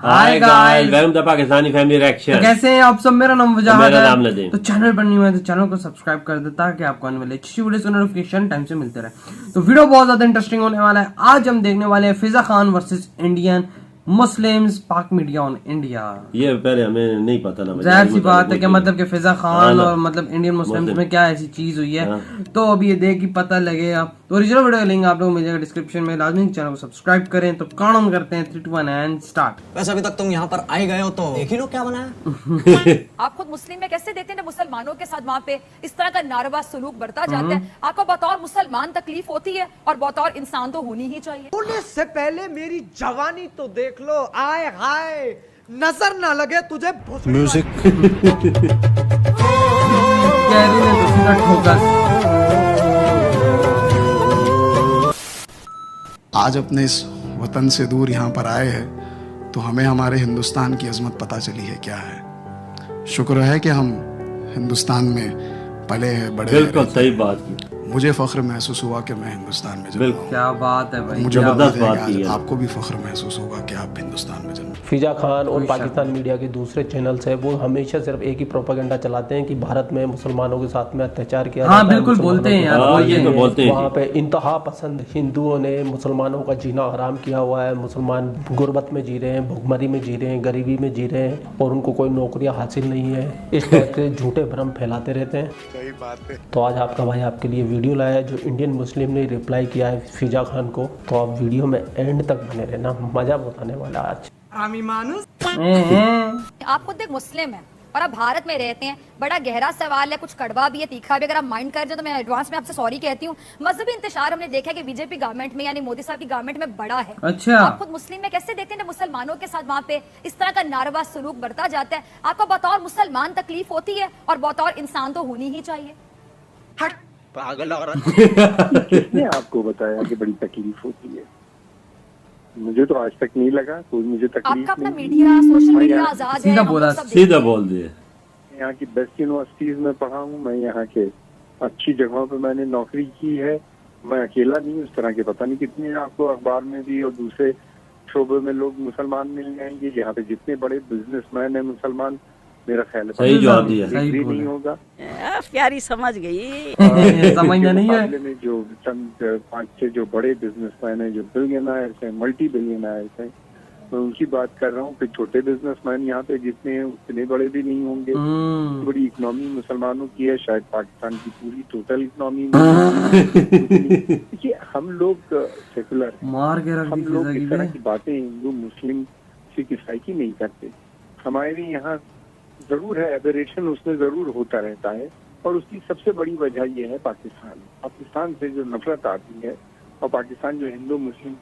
Hi guys, welcome to Pakistani family reaction. कैसे हैं आप सब? मेरा नाम वजाहत है। मेरा नाम नदीम। तो चैनल पर नहीं हुआ तो चैनल को सब्सक्राइब कर दे ताकि आपको आने वाले अच्छी वीडियो का नोटिफिकेशन टाइम से मिलते रहे। तो वीडियो बहुत ज्यादा इंटरेस्टिंग होने वाला है। आज हम देखने वाले हैं फिजा खान वर्सेस इंडियन मुस्लिम्स, पाक मीडिया ऑन इंडिया। ये पहले हमें नहीं पता ना, जाहिर सी बात है कि मतलब कि फिजा खान और मतलब इंडियन मुस्लिम्स में क्या ऐसी चीज हुई है, तो अब ये देख के पता लगेगा। तो ओरिजिनल वीडियो का लिंक आप लोगों को मिल जाएगा डिस्क्रिप्शन में। लाजमी चैनल को सब्सक्राइब करें। तो काम करते हैं 3, 2, 1 एंड स्टार्ट। वैसे अभी तक तुम यहाँ पर आए गए हो तो देख ही लो क्या बना है। आप खुद मुस्लिम में कैसे देखते हैं मुसलमानों के साथ वहाँ पे इस तरह का नारवा सलूक बढ़ता जाता है? आपको बतौर मुसलमान तकलीफ होती है और बतौर इंसान तो होनी ही चाहिए। होने से पहले मेरी जवानी तो देख लो। आए हाय, नजर ना लगे तुझे म्यूजिक। आज अपने इस वतन से दूर यहाँ पर आए हैं तो हमें हमारे हिंदुस्तान की अजमत पता चली है क्या है। शुक्र है कि हम हिंदुस्तान में पले हैं, बड़े। बिल्कुल सही बात की। मुझे फख्र महसूस हुआ कि मैं हिंदुस्तान में जन्मा हूं। क्या बात है भाई, मुझे जबरदस्त बात की है है। आपको भी फख्र महसूस होगा कि आप हिंदुस्तान में जन्मे। फिजा खान और पाकिस्तान मीडिया के दूसरे चैनल्स है, वो हमेशा सिर्फ एक ही प्रोपेगेंडा चलाते हैं कि भारत में मुसलमानों के साथ में अत्याचार किया जाता है। बिल्कुल बोलते हैं यार, ये तो बोलते हैं। वहाँ पे इंतहा पसंद हिंदुओं ने मुसलमानों का जीना हराम किया हुआ है। मुसलमान गुर्बत में जी रहे हैं, भुखमरी में जी रहे हैं, गरीबी में जी रहे हैं और उनको कोई नौकरियां हासिल नहीं है। इस टाइप के झूठे भ्रम फैलाते रहते हैं। सही बात है। तो आज आपका भाई आपके लिए वीडियो लाया है जो इंडियन मुस्लिम ने रिप्लाई किया है फिजा खान को। तो आप वीडियो में एंड तक बने रहना, मजा बताने वाला है आज। आमी मानुस। आप खुद एक मुस्लिम है और आप भारत में रहते हैं। बड़ा गहरा सवाल है, कुछ कड़वा भी है, तीखा भी। अगर आप माइंड कर रहे हो तो मैं एडवांस में आपसे सॉरी कहती हूँ। मजहबी इंतशार हमने देखा कि बीजेपी गवर्नमेंट में यानी मोदी साहब की गवर्नमेंट में बड़ा है। अच्छा, आप खुद मुस्लिम में कैसे देखते हैं मुसलमानों के साथ वहाँ पे इस तरह का नारवा सलूक बढ़ता जाता है? आपको बतौर मुसलमान तकलीफ होती है और बतौर इंसान तो होनी ही चाहिए। पागल औरत। किसने आपको बताया कि बड़ी तकलीफ होती है? मुझे तो आज तक नहीं लगा कोई मुझे तकलीफ। आपका अपना नहीं। मीडिया, सोशल मीडिया आजाद है। सीधा बोला, सीधा बोल दिए। यहाँ की बेस्ट यूनिवर्सिटीज में पढ़ा हूँ मैं, यहाँ के अच्छी जगहों पे मैंने नौकरी की है। मैं अकेला नहीं, उस तरह के पता नहीं कितने आपको अखबार में भी और दूसरे शोबे में लोग मुसलमान मिल जाएंगे। यहाँ पे जितने बड़े बिजनेसमैन है मुसलमान, मेरा ख्याल है सही जवाब दिया। भी नहीं होगा। प्यारी समझ गई। समझना नहीं है। में जो चंद 5-6 जो बड़े बिजनेसमैन है, जो बिलियनर्स हैं, मल्टी बिलियनर्स हैं, मैं उनकी बात कर रहा हूँ। फिर छोटे बिजनेसमैन यहाँ पे जितने हैं उतने बड़े भी नहीं होंगे। बड़ी इकोनॉमी मुसलमानों की है, शायद पाकिस्तान की पूरी टोटल इकोनॉमी में। देखिए, हम लोग सेकुलर, हम लोग इस तरह की बातें हिंदू मुस्लिम सिख ईसाई की नहीं करते। हमारे यहाँ जरूर है एबरेशन, उसमें जरूर होता रहता है और उसकी सबसे बड़ी वजह यह है पाकिस्तान से जो नफरत आती है। और पाकिस्तान जो हिंदू मुस्लिम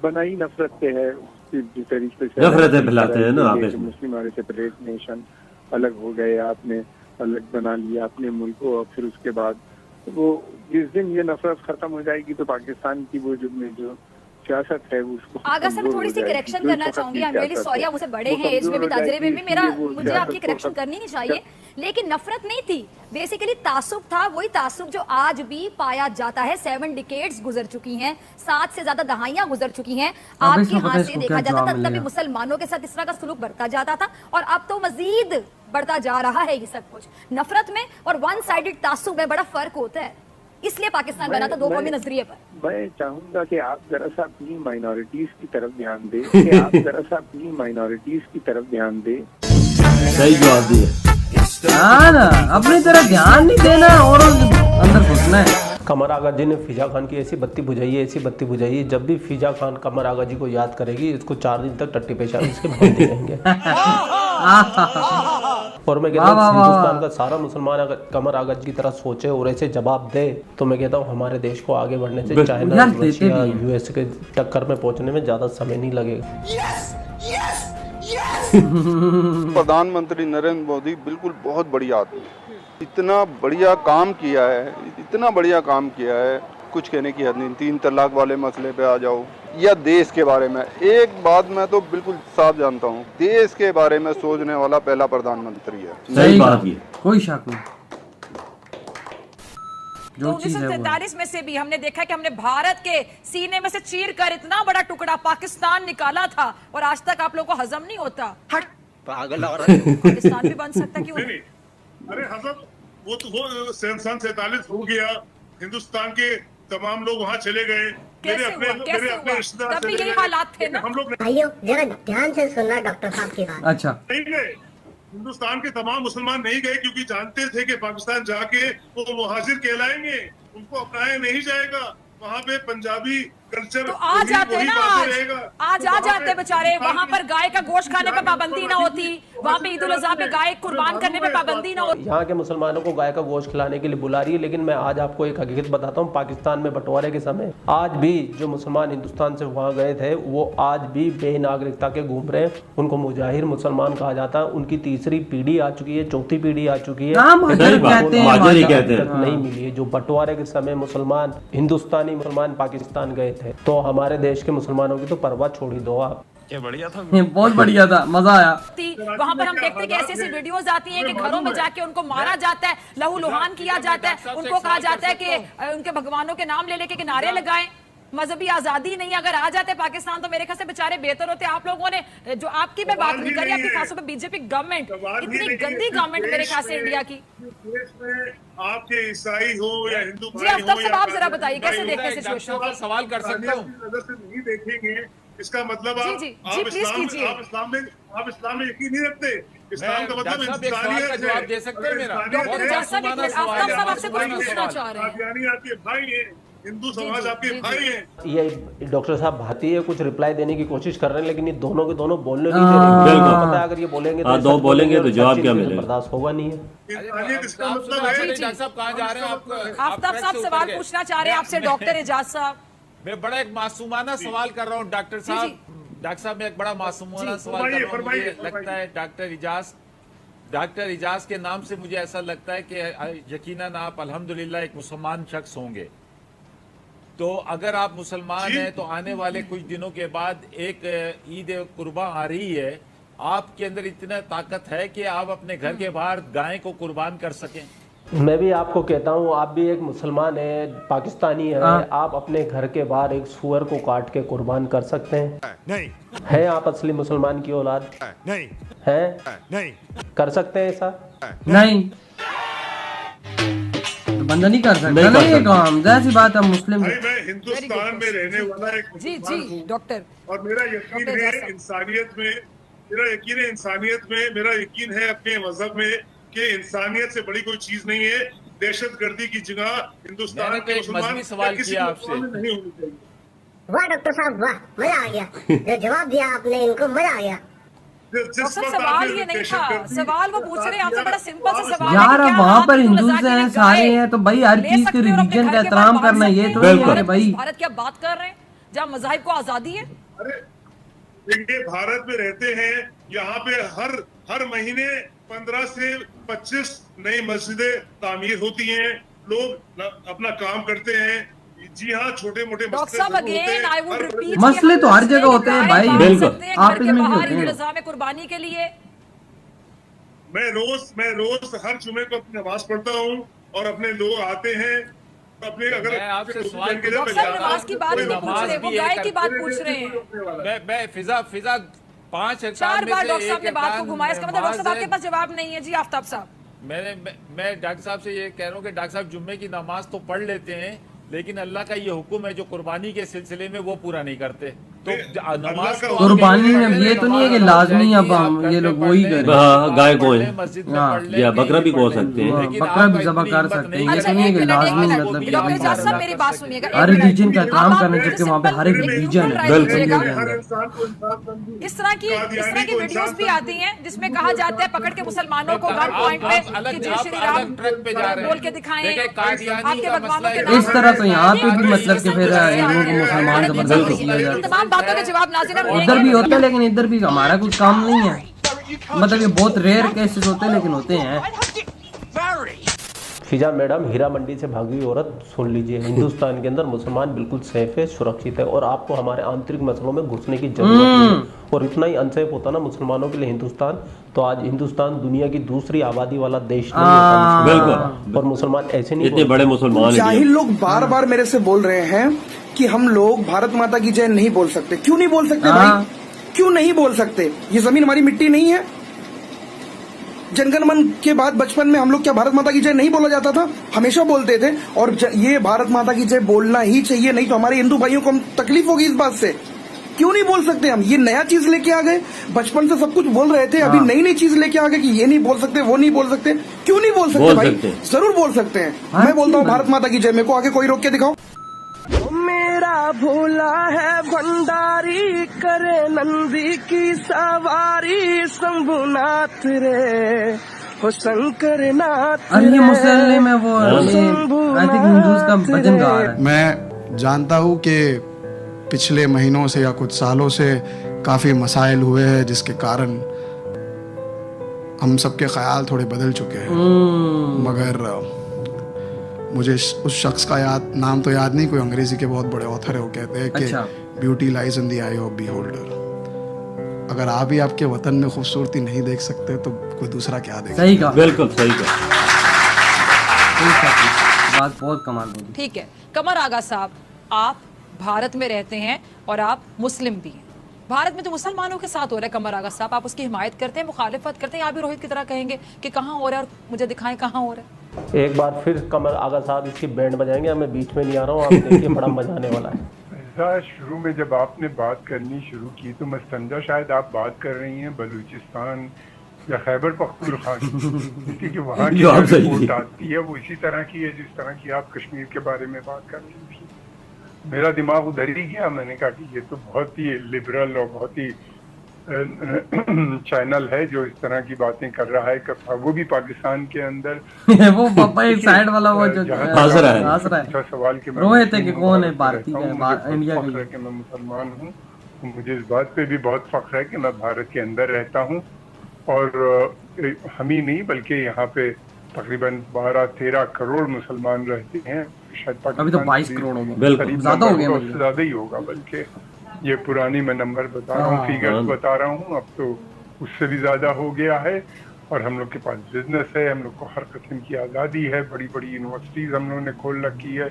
बनाई नफरत से है, जिस तरीके से नफरतें फैलाते हैं ना आपस में। मुस्लिम हमारे सेपरेट नेशन, अलग हो गए, आपने अलग बना लिया अपने मुल्क को, और फिर उसके बाद वो जिस दिन ये नफरत खत्म हो जाएगी तो पाकिस्तान की वो जो सियासत है उसको आगे से मैं थोड़ी सी करेक्शन करना चाहूंगी। आई एम रियली सॉरी, आप मुझसे बड़े हैं एज में भी, तजर्बे में भी। मुझे आपकी करेक्शन करनी नहीं चाहिए, लेकिन नफरत नहीं थी, बेसिकली तासुब था। वही तासुब जो आज भी पाया जाता है। 7 डिकेड्स गुजर चुकी हैं, 7 से ज्यादा दहाइयां गुजर चुकी हैं। आपके यहाँ से देखा जाता था तभी मुसलमानों के साथ इस तरह का सलूक बढ़ता जाता था और अब तो मजीद बढ़ता जा रहा है। ये सब कुछ नफरत में और वन साइडेड तासुब में बड़ा फर्क होता है। इसलिए पाकिस्तान बना था दो कौमी नजरिए पर। मैं चाहूंगा कि आप जरा सा अपनी माइनॉरिटीज की तरफ ध्यान दें, कि आप जरा सा अपनी माइनॉरिटीज की तरफ ध्यान दें। सही जवाब दिया। ना अपनी तरफ ध्यान नहीं देना और अंदर घुसना है। कमर आगा जी ने फिजा खान की ऐसी बत्ती बुझाई है, ऐसी बत्ती बुझाई है। जब भी फिजा खान कमर आगा जी को याद करेगी, इसको 4 दिन तक टट्टी पेशाब इसके भरते रहेंगे। और मैं कहता हूँ हिंदुस्तान का सारा मुसलमान अगर कमर आगा जी की तरह सोचे और ऐसे जवाब दे तो मैं कहता हूँ हमारे देश को आगे बढ़ने से चाइना, रशिया, यूएस के टक्कर में पहुंचने में ज्यादा समय नहीं लगेगा। प्रधानमंत्री नरेंद्र मोदी बिल्कुल बहुत बढ़िया आदमी, इतना बढ़िया काम किया है, इतना बढ़िया काम किया है, कुछ कहने की हद नहीं। 3 तलाक वाले मसले पे आ जाओ या देश के बारे में, एक बात मैं तो बिल्कुल साफ जानता हूँ, देश के बारे में सोचने वाला पहला प्रधानमंत्री है। सही बात है, कोई शक नहीं। जो चीज है वो है। 1947 में से भी हमने देखा कि हमने भारत के सीने में से चीर कर इतना बड़ा टुकड़ा पाकिस्तान निकाला था और आज तक आप लोगों को हजम नहीं होता। पागल औरत। पाकिस्तान भी बन सकता क्यों नहीं? अरे हजम वो सन 47 हो गया, हिंदुस्तान के तमाम लोग वहाँ चले गए। कैसे हुआ? कैसे हुआ? तब भी यही हालात थे ना। हम लोग भाइयों जरा ध्यान से सुनना डॉक्टर साहब की बात। अच्छा, नहीं गए, हिंदुस्तान के तमाम मुसलमान नहीं गए क्योंकि जानते थे कि पाकिस्तान जाके वो मुहाजिर कहलाएंगे, उनको अपनाया नहीं जाएगा। वहाँ पे पंजाबी कल्चर तो आ जाते ना, आज आ जाते बेचारे। वहाँ पर गाय का गोश्त खाने पे पाबंदी ना होती, वहाँ पे ईद उल अज़हा पे गाय कुर्बान करने पे पाबंदी ना होती। यहाँ के मुसलमानों को गाय का गोश्त खिलाने के लिए बुला रही है, लेकिन मैं आज आपको एक हकीकत बताता हूँ। पाकिस्तान में बंटवारे के समय आज भी जो मुसलमान हिंदुस्तान से वहाँ गए थे वो आज भी बेनागरिकता के घूम रहे हैं। उनको मुजाहिर मुसलमान कहा जाता है। उनकी तीसरी पीढ़ी आ चुकी है, चौथी पीढ़ी आ चुकी है, नहीं मिली है। जो बंटवारे के समय मुसलमान हिंदुस्तानी मुसलमान पाकिस्तान गए थे, तो हमारे देश के मुसलमानों की तो परवाह छोड़ ही दो आप। क्या बढ़िया था, बहुत बढ़िया था, मजा आया। वहाँ पर हम देखते हैं कि ऐसी ऐसी वीडियोस आती हैं कि घरों में जाके उनको मारा जाता है, लहू लुहान किया जाता है। उनको कहा जाता है कि उनके भगवानों के नाम ले लेके किनारे लगाएं। मजहबी आजादी नहीं, अगर आ जाते पाकिस्तान तो मेरे ख्याल से बेचारे बेहतर होते। आप लोगों ने जो आपकी मैं बात नहीं करी, आपकी खासतौर पे बीजेपी गवर्नमेंट, इतनी गंदी गवर्नमेंट मेरे ख्याल से इंडिया की। देश में आपके ईसाई हो या हिंदू जी आफ्ताब साहब आप जरा बताइए कैसे देखते हैं सिचुएशन? सवाल कर सकते हो, नजर से नहीं देखेंगे इसका मतलब आप इस्लाम में यकीन नहीं रखते। इस्लाम का मतलब इंसानियत है। दे सकते हैं मेरा? आफ्ताब साहब आपसे कुछ पूछना चाह रहे हैं। कादियानी आपके भाई हैं, हिंदू समाज आपके भाई हैं। ये डॉक्टर साहब भारतीय कुछ रिप्लाई देने की कोशिश कर रहे हैं, लेकिन ये दोनों के दोनों बोलने नहीं दे रहे। पता है अगर ये बोलेंगे तो दो बोलेंगे तो जवाब क्या मिलेगा? बर्दाश्त होगा नहीं है। इसका मतलब है कहाँ जा रहे हैं आप? आफ्ताब साहब सवाल पूछना चाह रहे हैं आपसे डॉक्टर एजाज साहब। मैं बड़ा एक मासूमाना सवाल कर रहा हूँ डॉक्टर साहब। डॉक्टर साहब मैं एक बड़ा मासूमाना सवाल कर रहा हूँ। मुझे लगता है डॉक्टर इजाज के नाम से मुझे ऐसा लगता है कि यकीनन आप अल्हम्दुलिल्लाह एक मुसलमान शख्स होंगे। तो अगर आप मुसलमान हैं तो आने वाले कुछ दिनों के बाद एक ईद कुर्बा आ रही है। आपके अंदर इतना ताकत है कि आप अपने घर के बाहर गाय को कुर्बान कर सकें? मैं भी आपको कहता हूँ, आप भी एक मुसलमान है, पाकिस्तानी है, आप अपने घर के बाहर एक सूअर को काट के कुर्बान कर सकते हैं? नहीं। है आप असली मुसलमान की औलाद? नहीं। है? नहीं। कर सकते हैं ऐसा? नहीं, तो बंदा नहीं कर सकता ना ये काम। जैसी बात है मुस्लिम। मैं हिंदुस्तान में रहने वाला एक जी डॉक्टर, और मेरा यकीन है इंसानियत में, मेरा यकीन है अपने मजहब में कि इंसानियत से बड़ी कोई चीज नहीं है। दहशतगर्दी की जगह हिंदुस्तान के मुसलमान सवाल किया आपसे नहीं होनी चाहिए। वाह डॉक्टर साहब वाह, मजा आ गया। जो जवाब दिया आपने इनको, मजा आ गया। सवाल ये नहीं था, सवाल वो पूछ रहे हैं आपसे, बड़ा सिंपल सा सवाल यार। अब वहाँ पर हिंदू हैं, सारे हैं, तो भाई हर चीज के रिलीजन का एहतराम करना ये तो नहीं है भाई। भारत की आप बात कर रहे हैं जहाँ मज़ाहिब को आजादी है। अरे देखिए, भारत में रहते हैं, यहाँ पे हर महीने 15 से 25 नई मस्जिदें तामीर होती हैं। लोग अपना काम करते हैं। जी हाँ, छोटे मोटे मसले तो हर जगह होते हैं भाई। बिल्कुल, आप में कुर्बानी के लिए मैं रोज हर जुमे को अपनी नमाज पढ़ता हूँ और अपने लोग आते हैं अपने। अगर आपसे सवाल नमाज की बात नहीं पूछ रहे, वो गाय की बात पूछ रहे हैं। मैं फिजा 5 4 बार डॉक्टर साहब ने बात को घुमाया, इसका मतलब डॉक्टर साहब आपके पास जवाब नहीं है। जी आफ्ताब साहब, मैं डॉक्टर साहब से ये कह रहा हूँ कि डॉक्टर साहब जुम्मे की नमाज तो पढ़ लेते हैं, लेकिन अल्लाह का ये हुक्म है जो कुर्बानी के सिलसिले में वो पूरा नहीं करते। तो नमाज कुर्बानी में ये तो नहीं है कि लाजमी अब हम ये लोग वही करें। गाय को मस्जिद में पढ़ ले, या बकरा भी को सकते हैं, बकरा भी ज़बह कर सकते हैं। ये तो नहीं है कि लाजमी मतलब मेरी बात सुनिएगा, हर रिलीजन का एहतराम करना, जबकि वहाँ पे हर एक रिलीजन है। इस तरह की वीडियोस भी आती हैं जिसमें कहा जाता है पकड़ के मुसलमानों को गन पॉइंट पे कि जय श्री राम बोल के दिखाएं, आपके भगवानों के इस तरह। तो यहाँ पे भी मतलब कि फिर हिंदुओं को मुसलमान जबरदस्ती किया जाता है। तमाम बातों के जवाब नाज़रीन उधर भी होते हैं, लेकिन इधर भी हमारा कुछ काम नहीं है। मतलब ये बहुत रेयर केसेस होते हैं, लेकिन होते हैं। फिजा मैडम, हीरा मंडी से भागी औरत, सुन लीजिए, हिंदुस्तान के अंदर मुसलमान बिल्कुल सेफ है, सुरक्षित है, और आपको हमारे आंतरिक मसलों में घुसने की जरूरत नहीं है। और इतना ही अनसेफ होता ना मुसलमानों के लिए हिंदुस्तान, तो आज हिंदुस्तान दुनिया की दूसरी आबादी वाला देश नहीं होता। बिल्कुल। और मुसलमान ऐसे नहीं इतने बड़े मुसलमान जाहिल लोग बार बार मेरे से बोल रहे हैं कि हम लोग भारत माता की जय नहीं बोल सकते। क्यों नहीं बोल सकते भाई? क्यों नहीं बोल सकते? ये जमीन हमारी मिट्टी नहीं है? जनगण मन के बाद बचपन में हम लोग क्या भारत माता की जय नहीं बोला जाता था? हमेशा बोलते थे। और ये भारत माता की जय बोलना ही चाहिए, नहीं तो हमारे हिंदू भाइयों को तकलीफ होगी इस बात से। क्यों नहीं बोल सकते हम? ये नया चीज लेके आ गए, बचपन से सब कुछ बोल रहे थे, अभी नई नई चीज लेके आ गए कि ये नहीं बोल सकते, वो नहीं बोल सकते। क्यों नहीं बोल सकते भाई? जरूर बोल सकते हैं। मैं बोलता हूँ भारत माता की जय, मेरे को आगे कोई रोक के दिखाओ। मेरा भोला है भंडारी, करे नंदी की सवारी, शंभुनाथ रे हो शंकर नाथ। अरे ये मुसलमान में वो आई थिंक हिंदूज का भजन गा रहा है। मैं जानता हूँ कि पिछले महीनों से या कुछ सालों से काफ़ी मसाइल हुए हैं जिसके कारण हम सबके ख्याल थोड़े बदल चुके हैं। मगर मुझे उस शख्स का नाम तो याद नहीं, कोई अंग्रेजी के बहुत बड़े ऑथर है, वो कहते हैं कि beauty lies in the I of beholder. अगर आप ही आपके वतन में खूबसूरती नहीं देख सकते तो कोई दूसरा क्या देखेगा? सही कहा, बिल्कुल सही कहा, बात बहुत कमाल बोली। ठीक है कमर आगा साहब, आप भारत में रहते हैं और आप मुस्लिम भी हैं। भारत में जो मुसलमानों के साथ हो रहा है कमर आगा साहब, आप उसकी हिमायत करते हैं, मुखालिफत करते हैं, आप भी रोहित की तरह कहेंगे कि कहाँ हो रहा है और मुझे दिखाएं कहाँ हो रहा है? एक बार फिर कमर आगा साहब इसकी बैंड बजाएंगे, मैं बीच में नहीं आ रहा हूँ, आप देखिए बड़ा मजा आने वाला है। ऐसा शुरू में जब आपने बात करनी शुरू की तो मैं समझा शायद आप बात कर रही हैं बलूचिस्तान या खैबर पख्तूनख्वा क्योंकि वहाँ की रिपोर्ट आती है वो इसी तरह की है जिस तरह की आप कश्मीर के बारे में बात कर रही थी। मेरा दिमाग उधर ही गया, मैंने कहा कि ये तो बहुत ही लिबरल और बहुत ही चैनल है जो इस तरह की बातें कर रहा है, वो भी पाकिस्तान के अंदर। वो पापा एक साइड वाला वो जो हंस रहा है। अच्छा सवाल के रोहित है कि कौन है भारतीय इंडिया का कि मैं मुसलमान हूँ, मुझे इस बात पे भी बहुत फख्र है कि मैं भारत के अंदर रहता हूँ और हम ही नहीं बल्कि यहाँ पे तकरीबन 12-13 करोड़ मुसलमान रहते हैं। शायद अभी तो 22 करोड़ हो गए, ज्यादा हो गया, ज्यादा ही होगा, बल्कि ये पुरानी मैं नंबर बता रहा हूँ, फिगर्स बता रहा हूँ, अब तो उससे भी ज्यादा हो गया है। और हम लोग के पास बिजनेस है, हम लोग को हर किस्म की आज़ादी है, बड़ी बड़ी यूनिवर्सिटीज हम लोगों ने खोल रखी है,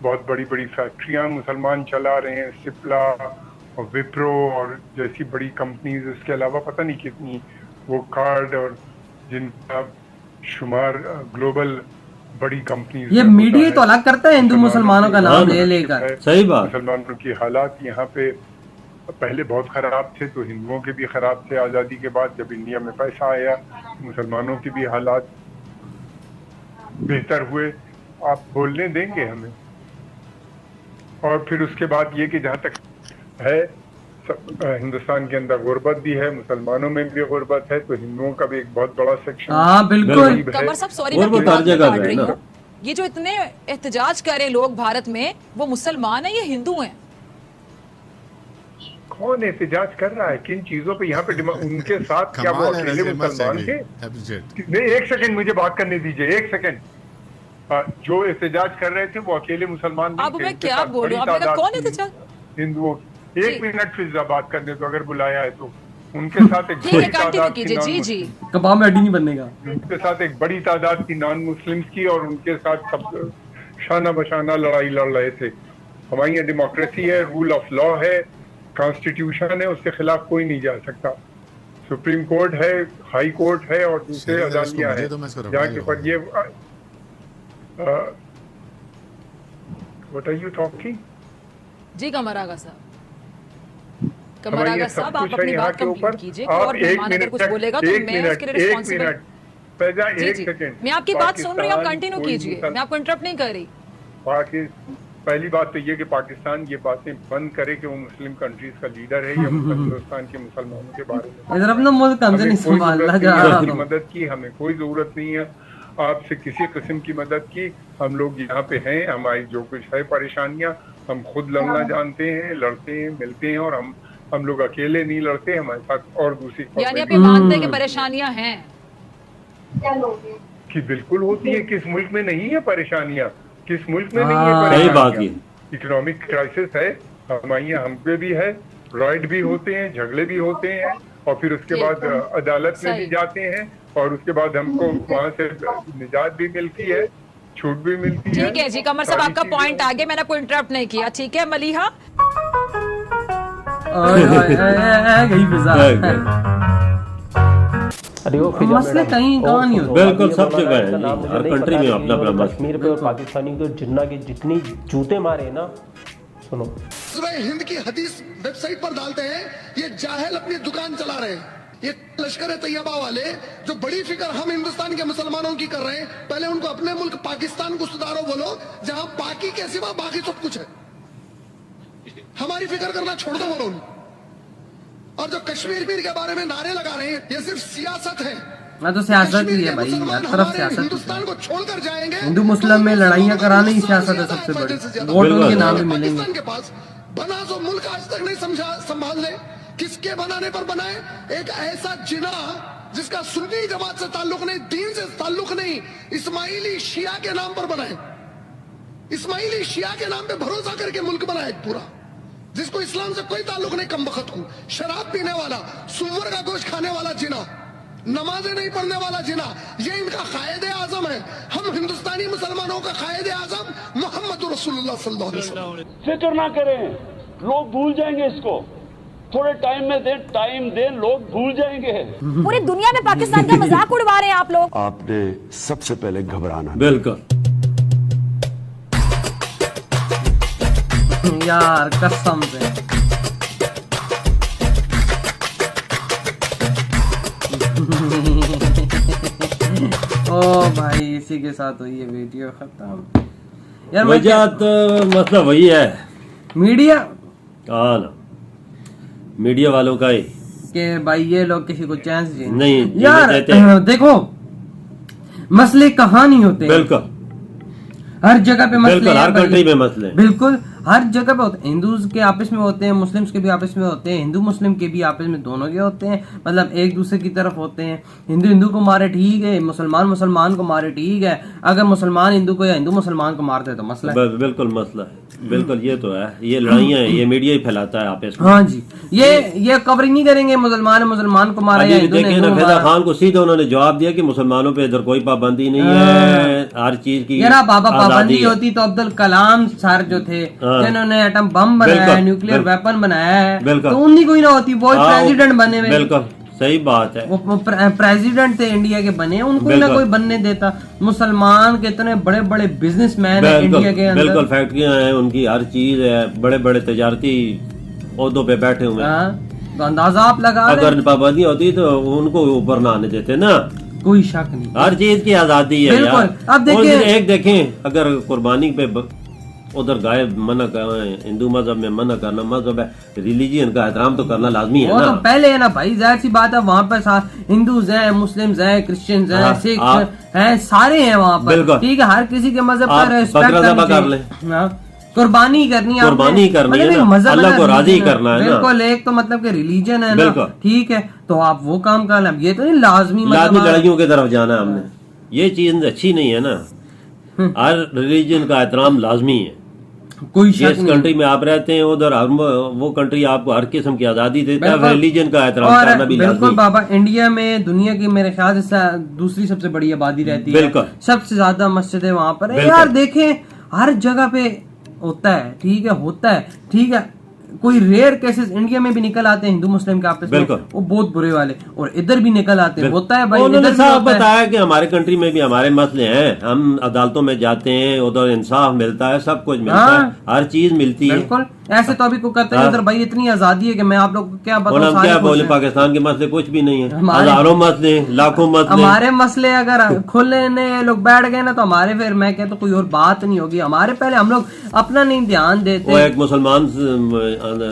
बहुत बड़ी बड़ी फैक्ट्रियाँ मुसलमान चला रहे हैं, सिप्ला और विप्रो और जैसी बड़ी कंपनीज, इसके अलावा पता नहीं कितनी वो कार्ड और जिनका शुमार ग्लोबल बड़ी कंपनी। ये मीडिया तो अलग करता है हिंदू मुसलमानों का नाम ले लेकर। सही बात। मुसलमानों की हालात यहाँ पे पहले बहुत खराब थे, तो हिंदुओं के भी खराब थे। आज़ादी के बाद जब इंडिया में पैसा आया मुसलमानों के भी हालात बेहतर हुए। आप बोलने देंगे हमें? और फिर उसके बाद ये कि जहाँ तक है हिंदुस्तान के अंदर गुर्बत भी है, मुसलमानों में भी गुर्बत है, तो हिंदुओं का भी एक बहुत बड़ा सेक्शन। हाँ बिल्कुल। कमर साहब सॉरी मैं आपकी बात काट रही हूँ, ये जो इतने एहतजाज कर रहे लोग भारत में, वो मुसलमान है या हिंदू हैं? कौन एहतजाज कर रहा है किन चीजों पे? यहाँ पे उनके साथ क्या वो अकेले मुसलमान थे? नहीं, एक सेकंड मुझे बात करने दीजिए, एक सेकंड। जो एहतजाज कर रहे थे वो अकेले मुसलमान नहीं थे। अब मैं क्या बोलूं, आपने कौन एहतजाज? हिंदुओं। एक मिनट फिर बात करने तो अगर बुलाया है तो उनके साथ एक बड़ी तादाद की जी कबाब में अड्डी नहीं बननेगा। उनके साथ एक बड़ी तादाद की नॉन मुस्लिम्स की और उनके साथ सब शाना बशाना लड़ाई लड़ रहे थे। हमारी यहाँ डेमोक्रेसी है, रूल ऑफ लॉ है, कॉन्स्टिट्यूशन है, उसके खिलाफ कोई नहीं जा सकता। सुप्रीम कोर्ट है, हाई कोर्ट है और दूसरे अदालतियां हैं जहाँ के पर ये व्हाट आर यू टॉकिंग? जी कमर आगा साहब, कमर आगा साहब आप अपनी बात कंप्लीट कीजिए। और मेहमान अगर कुछ बोलेगा तो मैं उसके लिए रिस्पांसिबल। एक सेकंड, मैं आपकी बात सुन रही हूँ, आप कंटिन्यू कीजिए, मैं आपको इंटरप्ट नहीं कर रही। पहली बात तो ये कि पाकिस्तान ये बातें बंद करे कि वो मुस्लिम कंट्रीज का लीडर है या हिंदुस्तान के मुसलमानों के बारे में। इधर अपना मुल्क हमसे नहीं संभाला जा रहा है। मदद की हमें कोई जरूरत नहीं है आपसे किसी किस्म की मदद की। हम लोग यहाँ पे हैं, हमारी जो कुछ है परेशानियाँ हम खुद लड़ना जानते हैं, लड़ते हैं, मिलते हैं और हम लोग अकेले नहीं लड़ते, हमारे साथ और दूसरी। यानी आप ये मानते हैं कि परेशानियां हैं? कि बिल्कुल होती है, किस मुल्क में नहीं है परेशानियां? किस मुल्क में नहीं है सही बात है। इकोनॉमिक क्राइसिस है, हमारे यहाँ हम पे भी है, राइड भी होते हैं, झगड़े भी होते हैं, और फिर उसके बाद अदालत में भी जाते हैं, और उसके बाद हमको वहाँ से निजात भी मिलती है, छूट भी मिलती है। ठीक है जी, कमर साहब आपका पॉइंट आगे, मैंने कोई इंटरप्ट नहीं किया। ठीक है मलिहा, मसले कहीं कहाँ नहीं होते, बिल्कुल सब जगह है, हर कंट्री में अपना अपना मसला। कश्मीर पे और पाकिस्तानी को जिन्ना की जितनी जूते मारे ना, सुनो हिंद की हदीस वेबसाइट पर डालते हैं, ये जाहिल अपनी दुकान चला रहे हैं, ये लश्कर तैयबा वाले जो बड़ी फिक्र हम हिंदुस्तान के मुसलमानों की कर रहे हैं, पहले उनको अपने मुल्क पाकिस्तान को सुधारो बोलो, जहां पाकी के सिवा बाकी सब कुछ है, हमारी फिक्र करना छोड़ दो बोलो। और जो कश्मीर के बारे में नारे लगा रहे हैं, ये सिर्फ सियासत है। मैं तो सियासत ही है भाई, हर तरफ सियासत। हिंदुस्तान को छोड़कर जाएंगे, हिंदू मुस्लिम में लड़ाइयाँ कराना ही सियासत है सबसे बड़ी, वोट उनके नाम भी मिलेंगे। पाकिस्तान के पास बना जो मुल्क आज तक नहीं संभाल ले, किसके बनाने पर बनाए? एक ऐसा जिना जिसका सुन्नी जमात से ताल्लुक नहीं, दीन से ताल्लुक नहीं, इस्माइली शिया के नाम पर बनाए, इस्माइली शिया के नाम पे भरोसा करके मुल्क बनाए पूरा, जिसको इस्लाम से कोई ताल्लुक नहीं, कम वक्त को शराब पीने वाला, सुअर का गोश्त खाने वाला जिना, नमाजें नहीं पढ़ने वाला जिना, ये इनका कायदे आजम है। हम हिंदुस्तानी मुसलमानों का कायदे आजम मोहम्मद रसूलुल्लाह सल्लल्लाहु अलैहि वसल्लम। फिक्र ना करें, लोग भूल जाएंगे इसको, थोड़े टाइम में टाइम दें, लोग भूल जाएंगे। पूरी दुनिया में पाकिस्तान का मजाक उड़वा रहे हैं आप लोग। आपने सबसे पहले घबराना, बिल्कुल यार कसम से। ओ भाई इसी के साथ हुई ये वीडियो खत्म यार। वजह तो मतलब वही है, मीडिया हाँ ना, मीडिया वालों का ही कि भाई ये लोग किसी को चांस नहीं यार। देखो मसले कहाँ नहीं होते, बिल्कुल हर जगह पे मसले, बिल्कुल हर कंट्री में मसले, बिल्कुल हर जगह पे होते हैं। हिंदूज के आपस में होते हैं, मुस्लिम्स के भी आपस में होते हैं, हिंदू मुस्लिम के भी आपस में, दोनों के होते हैं, मतलब एक दूसरे की तरफ होते हैं। हिंदू हिंदू को मारे ठीक है, मुसलमान मुसलमान को मारे ठीक है, अगर मुसलमान हिंदू को या हिंदू मुसलमान को मारते तो मसला है। बिल्कुल मसला है, बिल्कुल ये तो है, ये लड़ाइयाँ हैं, ये मीडिया ही फैलाता है आपस में। हाँ जी, ये कवरिंग नहीं करेंगे मुसलमान मुसलमान को मारा या हिंदू ने हिंदू को फैजा मारा। खान को सीधे उन्होंने जवाब दिया कि मुसलमानों पे इधर कोई पाबंदी नहीं है, हर चीज की यार बाबा पाबंदी होती तो अब्दुल कलाम सर जो थे जिन्होंने एटम बम बनाया है, न्यूक्लियर वेपन बनाया है, तो उन्हीं को ही ना होती, वो प्रेसिडेंट बने हुए। बिल्कुल सही बात है, वो प्रेसिडेंट थे इंडिया के बने, उनको ही ना कोई बनने देता। मुसलमान के इतने बड़े बड़े बिजनेसमैन है इंडिया के अंदर, बिल्कुल फैक्ट्रियां हैं उनकी, हर चीज है, बड़े बड़े तजारती ओहदों पे बैठे हुए हैं। तो अंदाजा आप लगा, अगर पाबंदी होती तो उनको ऊपर ना आने देते ना, कोई शक नहीं, हर चीज की आजादी है यार। अब देखिए एक देखें, अगर कुर्बानी पे उधर गाय मना कर, हिंदू मजहब में मना करना, मजहब है, रिलीजियन का एहतराम तो करना लाजमी है वो ना। तो पहले है ना भाई, जाहिर सी बात है, वहाँ पर हिंदूज हैं, मुस्लिम्स हैं, क्रिश्चियंस हैं, सिख हैं, सारे हैं वहाँ पर, ठीक है, हर किसी के मजहब का रिस्पेक्ट कर ले, कुर्बानी करनी है, कुर्बानी करनी है ना, अल्लाह को राजी करना है ना। बिल्कुल, एक तो मतलब कि रिलीजन है ना, ठीक है, तो आप वो काम कर लें, ये तो नहीं लाजमी लड़ाइयों की तरफ जाना है हमने, ये चीज अच्छी नहीं है ना। हर रिलीजन का एहतराम लाजमी है, कोई जिस कंट्री में आप रहते हैं उधर वो कंट्री आपको हर किस्म की आजादी देता है, रिलीजन का एहतराम करना भी लाजमी। बिल्कुल बाबा, इंडिया में दुनिया की मेरे ख्याल से दूसरी सबसे बड़ी आबादी रहती है, सबसे ज्यादा मस्जिदें वहाँ पर है यार। देखें हर जगह पे होता है, ठीक है, होता है, ठीक है, कोई रेयर केसेस इंडिया में भी निकल आते हैं हिंदू मुस्लिम के आपस में, वो बहुत बुरे वाले, और इधर भी निकल आते हैं, होता है भाई। उन्होंने साफ बताया कि हमारे कंट्री में भी हमारे मसले हैं, हम अदालतों में जाते हैं, उधर इंसाफ मिलता है, सब कुछ मिलता है, हर चीज मिलती है। बिल्कुल ऐसे तो अभी को करते हैं उधर भाई, इतनी आजादी है कि मैं आप लोग को क्या बताऊं, क्या बोले, पाकिस्तान के मसले कुछ भी नहीं है, हजारों मसले, लाखों मसले, हमारे मसले अगर खुलने लोग बैठ गए ना, तो हमारे फिर मैं कहता कोई और बात नहीं होगी। हमारे पहले हम लोग अपना नहीं ध्यान देते। वो एक मुसलमान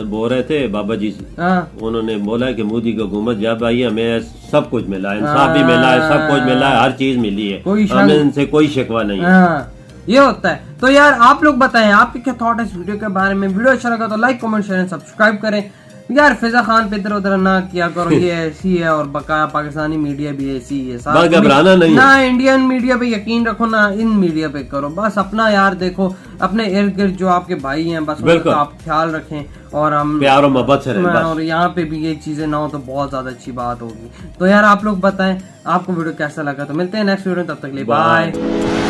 बोल रहे थे बाबा जी से, उन्होंने बोला कि मोदी की हुकूमत जब आई हमें सब कुछ मिला है, इंसाफ भी मिला है, सब कुछ मिला है, हर चीज मिली है, हमें इनसे कोई शिकवा नहीं है। ये होता है। तो यार आप लोग बताएं आपके क्या थॉट है इस वीडियो के बारे में। वीडियो अच्छा लगा तो लाइक कमेंट शेयर सब्सक्राइब करें। यार फिजा खान पे इधर उधर ना किया करो, ये ऐसी है और बकाया पाकिस्तानी मीडिया भी ऐसी है, घबराना नहीं ना इंडियन मीडिया पे यकीन रखो ना इन मीडिया पे करो, बस अपना यार देखो, अपने इर्द गिर्द जो आपके भाई हैं बस उनका आप ख्याल रखें और हम प्यार और मोहब्बत से रहें, और यहाँ पे भी ये चीजें ना हो तो बहुत ज्यादा अच्छी बात होगी। तो यार आप लोग बताएं आपको वीडियो कैसा लगा, तो मिलते हैं नेक्स्ट वीडियो, तब तक के लिए बाय।